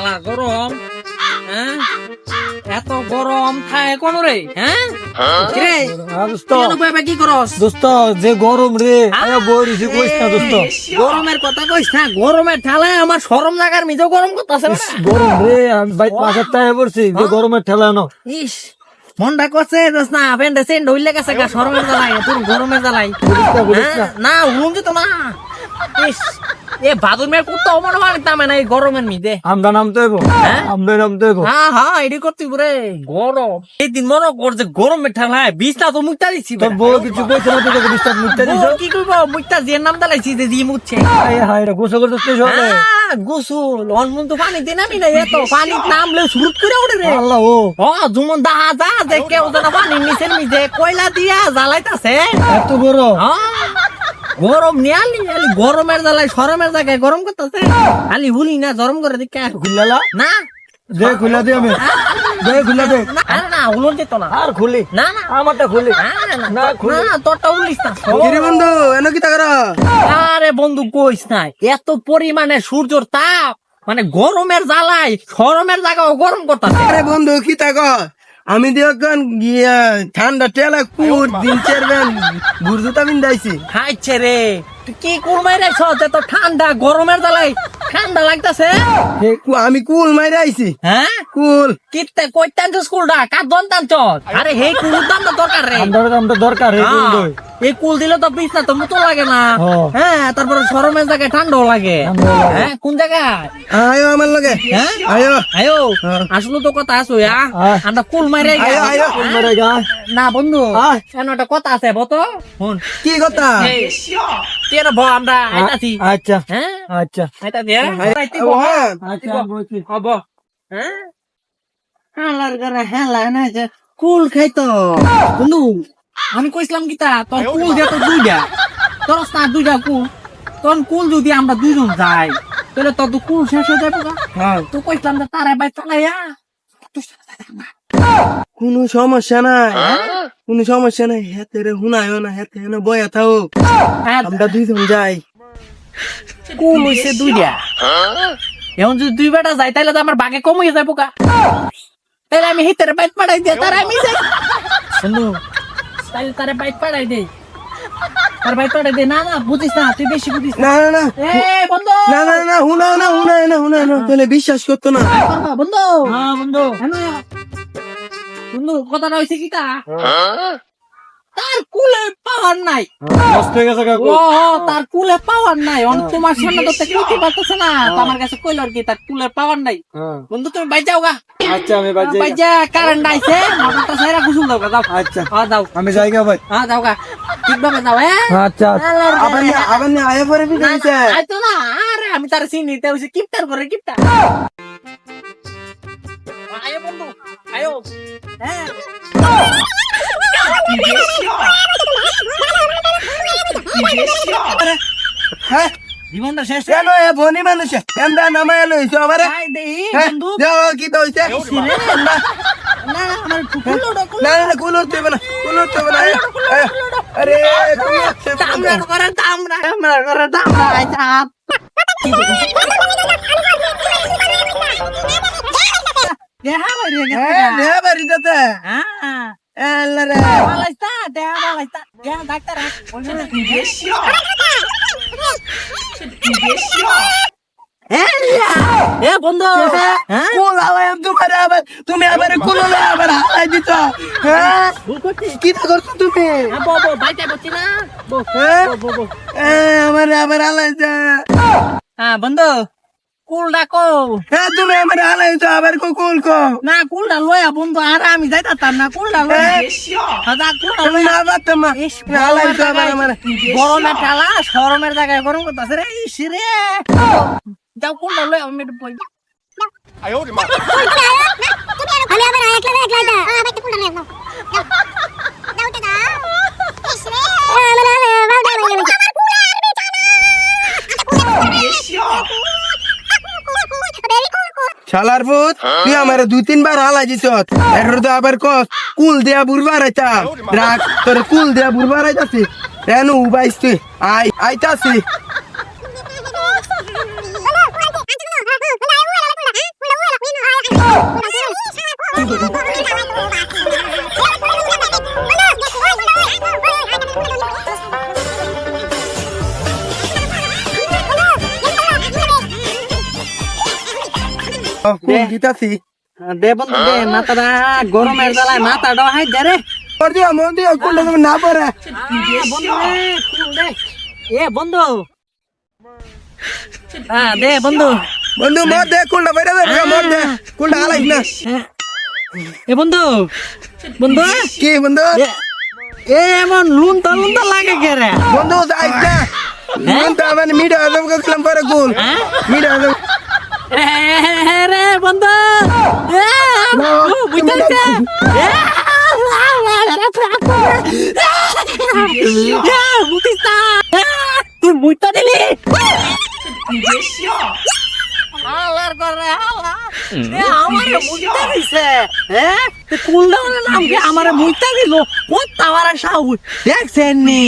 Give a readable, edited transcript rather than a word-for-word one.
শালা গরম, হ্যাঁ এত গরম খায় কোন রে? হ্যাঁ রে দোস্ত কি করস? দোস্ত যে গরম রে বইছি কইস না দোস্ত গরমের কথা কইস না, গরমের ঠেলায় আমার শরম লাগার নিজেও গরম করতেছে। গরম রে আমি বাইক বাসার টাইমে পড়ছি যে গরমের ঠেলা না ইস মনটা করছে না ফেন্ডে সেন্ড হইলে গেছে গা শরমের জ্বালাই, তোর গরমের জ্বালাই না উলুম যেত না। ইস এ বাদুর মেয়ের কুত্তা অমন মানিতাম না এই গরমের মিদে। আমরা নামতে হইব, আমরা নামতে হইব। হ্যাঁ হ্যাঁ এটি করতে রে গরম। এই দিন মনে কর যে গরমের ঠেলায় বিছনা তো মুখটা দিচ্ছি। তোর বউ কিছু কইছে না তোকে ডিস্টার্ব মুখটা দিছ কি করবো মুখটা যে নাম দালাইছি যে দিয়ে মুচ্ছে। হাই হাই রে গোসল করতে সবে গোসল অনমন তো পানি দিন আমি না এত পানি নামলে শুরুত করে ওঠে রে। আল্লাহ ও যেমন দাহা যা যে কেউ যেন পানি নিচের মিজে কয়লা দিয়া জ্বালাইতাছে এত গরম গরম নিয়ালি গরমের জ্বালাই সরমের জায়গায় গরম করতেছে খালি হুলি না গরম করে দিকে খুললা না দে খুলা দে আমি দে খুলা দে না উলন যেত না আর খুলি না না আমারটা খুলি না তোরটা উলিস না। বন্ধু এনো কি তাকরা আরে বন্ধু কইস না এত পরিমাণে সূর্যর তাপ মানে গরমের জ্বালাই সরমের জায়গাও গরম করতেছে। আরে বন্ধু কি তাক আমি দেখন গিয়া ঠান্ডা টেলা কুট দিন চেরবেন গুরজুতা বিন্দাইছি হাইছে রে তুই কি কুল মাইরাইছ এত ঠান্ডা গরমের জ্বালাই ঠান্ডা লাগতাছে। আমি কুল মাইরা আইছি হ্যাঁ কুল কিতে কইতান তো স্কুলটা কার দন্তান চল আরে হেই কুল দাম তো দরকার রে আমরা দরকার হে কুল দই এই কুল দিলে তো বিছনা তো মতো লাগে না। হ্যাঁ তারপরে সরমের জায়গায় ঠান্ডাও লাগে। হ্যাঁ কোন জায়গায় আয়ো আমার লগে হ্যাঁ আয়ো আয়ো আসলে তো কথা আছে আমরা কুল মাইরে আয়ো আয়ো কুল মাইরা গা না বন্ধু কেন একটা কথা আছে বতো শুন কি কথা তের ভ আমরা আইতাছি। আচ্ছা হ্যাঁ আচ্ছা আইতাছি আচ্ছা বলছি হব হ্যাঁ হালার গানা হেলা না যে কুল খাইতো বন্ধু আমি কইছিলাম কি তা তোর কুল যে তো দুইটা তোর না দুইটা কুল তোর কুল যদি আমরা দুইজন যাই তাহলে তোর তো কুল শেষ হয়ে যাবে তো কইছিলাম যে তারে বাই চালাইয়া কোনো সমস্যা নাই কোনো সমস্যা নাই হেতে রে হুনায়ও না হেতে না বয়া থাও আমরা দুইজন যাই কুল হইছে দুইটা এখন যদি দুই বেটা যাই তাহলে তো আমার বাগে কম হয়ে যাবো কা তাহলে আমি হিতের বাইক পাঠাই দিয়ে তারা আমি যাই বন্ধু তাহলে তারা বাইক পাঠাই দে তার বাইক পাঠাই দে না না বুঝিস না তুই বেশি বুঝিস না না না এ বন্ধু না না না হুনায় না হুনায় না হুনায় না তাহলে বিশ্বাস করতো না বন্ধু হ্যাঁ বন্ধু বন্ধু কথাটা হয়েছে কি তা তার কুলে পাওয়ার নাই নষ্ট হয়ে গেছে কাকু ও তার কুলে পাওয়ার নাই অন তোমার সামনে তো কইতে পারতেছ না তো আমার কাছে কইল আর কি তার কুলে পাওয়ার নাই বন্ধু তুমি বাই যাও গা আচ্ছা আমি বাজে বাই যা কারেন্ট আইছে মোটরটা সাইরা গুছুল দাও গা যাও আচ্ছা হ্যাঁ যাও আমি যাই গা ভাই হ্যাঁ যাও গা ঠিকভাবে যাও হ্যাঁ আচ্ছা আবার না আয়া পরে বি যাইছে আইতো না আরে আমি তার চিনিতে হইছে কিপটার করে কিপটা আয়ো বন্ধু আয়ো হ্যাঁ হ্যাঁ জীবনটা শেষ কেন এ বনি মানুষ এমদা নামায় লইছো আমারে আই দেই হ্যাঁ, বন্ধু যাও কি তো হইছে না আমার কুকুরটা না না কুলোর তুই না কুলোর তুই না আরে দামরা করে দামরা আইছা দেহা বাড়ি গেছে নে বাড়ি যাতে হ্যাঁ আল্লাহ রে বালাইতা দেহা বালাইতা দেহা ডাক্তার ওইখানে এ বন্ধু কুল আলাই তোমারে আবার তুমি আবার কুললে আবার হালাই দিছ হ্যাঁ কি করছো তুমি বো বাইতে বসছি না হ্যাঁ আমার আবার হালাইছে হ্যাঁ বন্ধু কুল ডাকো হ্যাঁ তুমি আমার হালাইছো আবার কুল কো না কুলটা লয়া বন্ধু আর আমি যাইতাম না কুলটা লয়া কুলটা তুমি না বাতো মা হালাইছো আবার আমার গরমের ঠেলা সরমের জায়গায় গরম করতেছে রে ইস রে যাও কুলটা লয়া আমি একটু বই আমি আবার একলা দা আবার একটু কুলটা নেব দাও দাও দাও ইস রে শালার ভূত তুই আমার 2-3 বার হালাই দিছ এখন তো আবার কস কুল দেয়া বুড়বার আইতা রাখ তোর কুল দেয়া বুড়বার আইতাছি কেন উবাইস তুই আইতাছি কুল দিতাছি দে বন্ধু দে, মাথাটা গরমের জ্বালায় মাথাটা হাই দে রে। মন দিও কুলটা তুমি না পারে বন্ধু রে, কুল দে। এ বন্ধু, হ্যাঁ দে বন্ধু। বন্ধু মর দে কুলটা বাইরে দে মর দে কুলটা হালাইস না এ বন্ধু, বন্ধু কি বন্ধু এ এমন লুন তো লাগে কে রে? বন্ধু যাইস না মন তো মানে মিডা আজম করলাম পরে কুল মিডা আজম রে বন্ধু, বুঝতে তুই মুইতা দিলি হালার করে হালা আমারে মুইতা দিছে হ্যাঁ কুল দাও নাম কি আমারে মুইতা দিল কত আমার সাহস দেখছেন নি